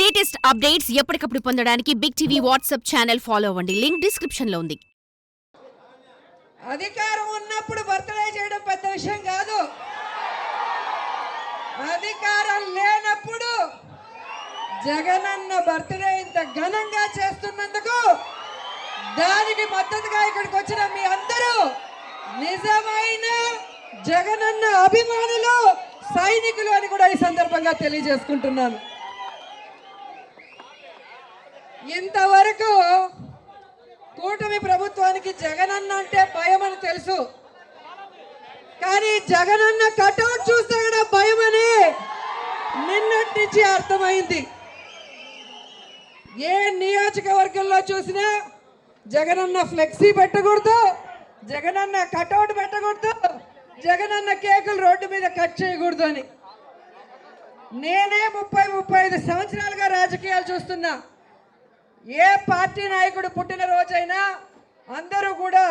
Latest updates ఎప్పటికప్పుడు పొందడానికి big TV WhatsApp channel follow అవ్వండి. లింక్ డిస్క్రిప్షన్ లో ఉంది. అధికారం ఉన్నప్పుడు బర్త్డే చేయడం పెద్ద విషయం కాదు. అధికారం లేనప్పుడు జగనన్న బర్త్డే ఇంత ఘనంగా చేస్తున్నందుకు దానికి మద్దతుగా ఇక్కడికి వచ్చిన మీ అందరూ నిజమైన జగనన్న అభిమానులు, సైనికులు అని కూడా ఈ సందర్భంగా తెలియజేసుకుంటున్నాను. ఇంతవరకు కూటమి ప్రభుత్వానికి జగనన్న అంటే భయం అని తెలుసు, కానీ జగనన్న కటౌట్ చూస్తే కూడా భయం అని నిన్నటి నుంచి అర్థమైంది. ఏ నియోజకవర్గంలో చూసినా జగనన్న ఫ్లెక్సీ పెట్టకూడదు, జగనన్న కటౌట్ పెట్టకూడదు, జగనన్న కేకులు రోడ్డు మీద కట్ చేయకూడదు అని. నేనే 35 సంవత్సరాలుగా రాజకీయాలు చూస్తున్నా. ఏ పార్టీ నాయకుడు పుట్టినరోజైనా అందరూ కూడా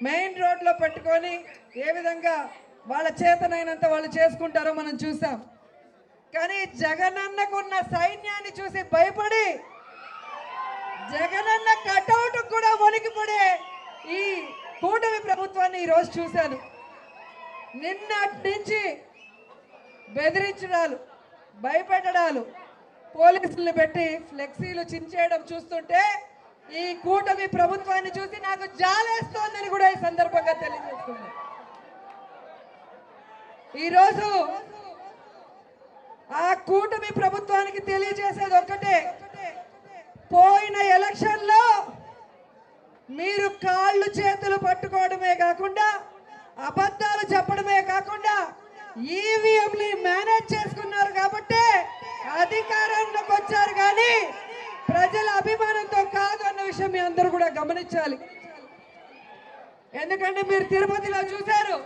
మెయిన్ రోడ్లో పెట్టుకొని ఏ విధంగా వాళ్ళ చేతనైనంత వాళ్ళు చేసుకుంటారో మనం చూసాం. కానీ జగనన్నకున్న సైన్యాన్ని చూసి భయపడి జగనన్న కటౌట్ కూడా వణికిపడే ఈ కూటమి ప్రభుత్వాన్ని ఈరోజు చూశాను. నిన్నటి నుంచి బెదిరించడాలు, భయపెట్టడాలు, పోలీసులను పెట్టి ఫ్లెక్సీలు చించేయడం చూస్తుంటే ఈ కూటమి ప్రభుత్వాన్ని చూసి నాకు జాలేస్తోందని కూడా ఈ సందర్భంగా తెలియజేస్తుంది. ఈరోజు ఆ కూటమి ప్రభుత్వానికి తెలియజేసేది ఒక్కటే, పోయిన ఎలక్షన్లో మీరు కాళ్ళు చేతులు పట్టుకోవడమే కాకుండా, అబద్ధాలు చెప్పడమే కాకుండా ఈవీఎంని మేనేజ్ చేసుకున్నారు కాబట్టి అధికారంలోకి వచ్చారు, కానీ ప్రజల అభిమానంతో కాదు అన్న విషయం మీ అందరూ కూడా గమనించాలి. ఎందుకంటే మీరు తిరుపతిలో చూశారు,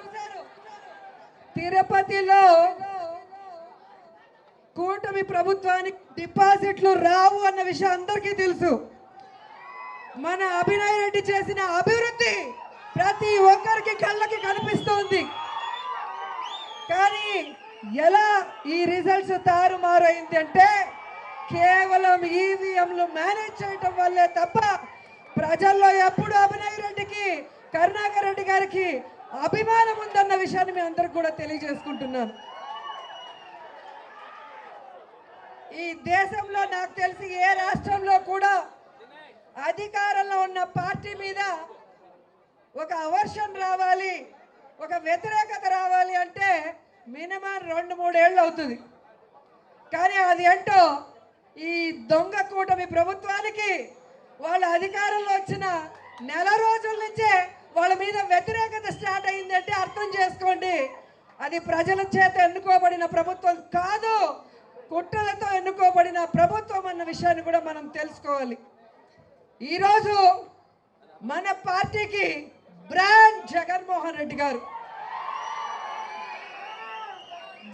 తిరుపతిలో కూటమి ప్రభుత్వానికి డిపాజిట్లు రావు అన్న విషయం అందరికీ తెలుసు. మన అభినయ్ రెడ్డి చేసిన అభివృద్ధి ప్రతి ఒక్కరికి కళ్ళకి కనిపిస్తోంది. కానీ ఎలా ఈ రిజల్ట్స్ తారుమారైంది అంటే కేవలం ఈవీఎంలు మేనేజ్ చేయటం వల్లే తప్ప ప్రజల్లో ఎప్పుడు అభినయ్ రెడ్డికి, కరుణాకర్ రెడ్డి గారికి అభిమానం ఉందన్న విషయాన్ని మీ అందరికి కూడా తెలియజేసుకుంటున్నాను. ఈ దేశంలో నాకు తెలిసి ఏ రాష్ట్రంలో కూడా అధికారంలో ఉన్న పార్టీ మీద ఒక అవర్షన్ రావాలి, ఒక వ్యతిరేకత రావాలి అంటే మినిమం 2-3 ఏళ్ళు అవుతుంది. కానీ అది ఏంటో ఈ దొంగ కూటమి ప్రభుత్వానికి వాళ్ళ అధికారంలో వచ్చిన నెల రోజుల నుంచే వాళ్ళ మీద వ్యతిరేకత స్టార్ట్ అయిందంటే అర్థం చేసుకోండి, అది ప్రజల చేత ఎన్నుకోబడిన ప్రభుత్వం కాదు, కుట్రలతో ఎన్నుకోబడిన ప్రభుత్వం అన్న విషయాన్ని కూడా మనం తెలుసుకోవాలి. ఈరోజు మన పార్టీకి బ్రాండ్ జగన్మోహన్ రెడ్డి గారు.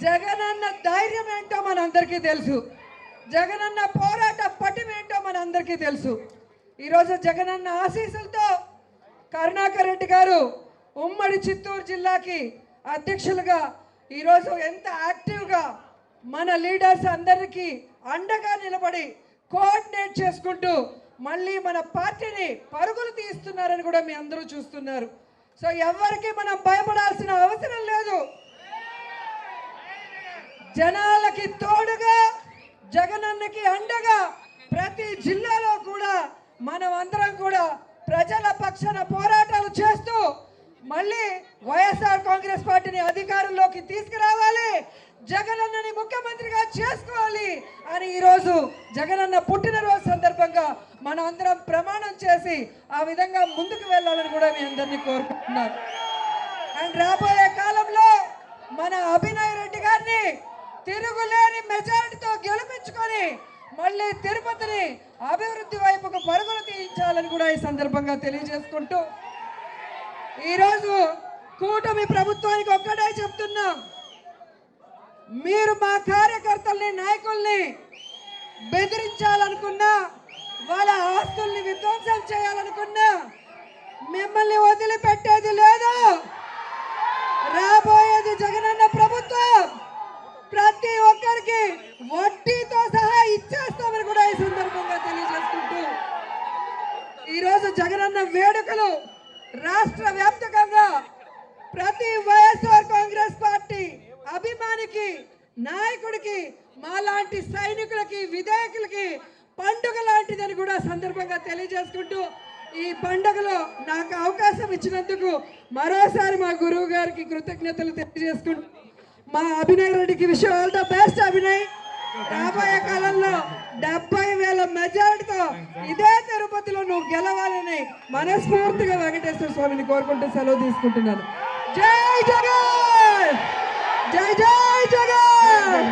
జగనన్న ధైర్యం ఏంటో మనందరికీ తెలుసు, జగనన్న పోరాట పటిమేంటో మనందరికీ తెలుసు. ఈరోజు జగనన్న ఆశీస్సులతో కరుణాకర్ రెడ్డి గారు ఉమ్మడి చిత్తూరు జిల్లాకి అధ్యక్షులుగా ఈరోజు ఎంత యాక్టివ్గా మన లీడర్స్ అందరికీ అండగా నిలబడి కోఆర్డినేట్ చేసుకుంటూ మళ్ళీ మన పార్టీని పరుగులు తీస్తున్నారని కూడా మీ అందరూ చూస్తున్నారు. సో ఎవరికి మనం భయపడాల్సిన అవసరం లేదు. జనాలకి తోడుగా, జగనన్నకి అండగా ప్రతి జిల్లాలో కూడా మనం అందరం కూడా ప్రజల పక్షాన పోరాటాలు చేస్తూ మళ్ళీ వైఎస్ఆర్ కాంగ్రెస్ పార్టీని అధికారంలోకి తీసుకురావాలి, జగనన్నని ముఖ్యమంత్రిగా చేసుకోవాలి అని ఈరోజు జగనన్న పుట్టినరోజు సందర్భంగా మనం అందరం ప్రమాణం చేసి ఆ విధంగా ముందుకు వెళ్ళాలని కూడా మీ అందరినీ కోరుకుంటున్నారు. అండ్ రాబోయే కాలంలో మన అభినయ్ రెడ్డి గారిని తిరుగులేని మెజారిటీతో గెలిపించుకొని మళ్ళీ తిరుపతిని అభివృద్ధి వైపుకు పరుగులు తీయించాలని కూడా ఈ సందర్భంగా తెలియజేసుకుంటూ ఈరోజు కూటమి ప్రభుత్వానికి ఒక్కడే చెప్తున్నాం, మీరు మా కార్యకర్తల్ని, నాయకుల్ని బెదిరించాలనుకున్నా, వాళ్ళ ఆస్తుల్ని విధ్వంసం చేయాలనుకున్నా మిమ్మల్ని వదిలిపెట్టేది లేదు. రాబోయేది జగనన్న ప్రభుత్వం. ప్రతి ఒక్కరికి వడ్డీతో సహా ఇచ్చేస్తామని కూడా ఈ సందర్భంగా తెలియజేసుకుంటూ ఈరోజు జగనన్న వేడుకలు రాష్ట్ర వ్యాప్తంగా ప్రతి వైఎస్ఆర్ కాంగ్రెస్ పార్టీ అభిమానికి నాయకుడికి మాలాంటి సైనికులకి విధేయకులకి పండుగ లాంటిదని కూడా సందర్భంగా తెలియజేసుకుంటూ ఈ పండుగలో నాకు అవకాశం ఇచ్చినందుకు మరోసారి మా గురువు గారికి కృతజ్ఞతలు తెలియజేసుకుంటూ మా అభినయ్ రెడ్డికి విషయం ఆల్ ద బెస్ట్ అభినయ్. రాబోయే కాలంలో 70,000 మెజారిటీతో ఇదే తిరుపతిలో నువ్వు గెలవాలని మనస్ఫూర్తిగా వెంకటేశ్వర స్వామిని కోరుకుంటూ సెలవు తీసుకుంటున్నాను. జై జగన్, జై జై జగన్.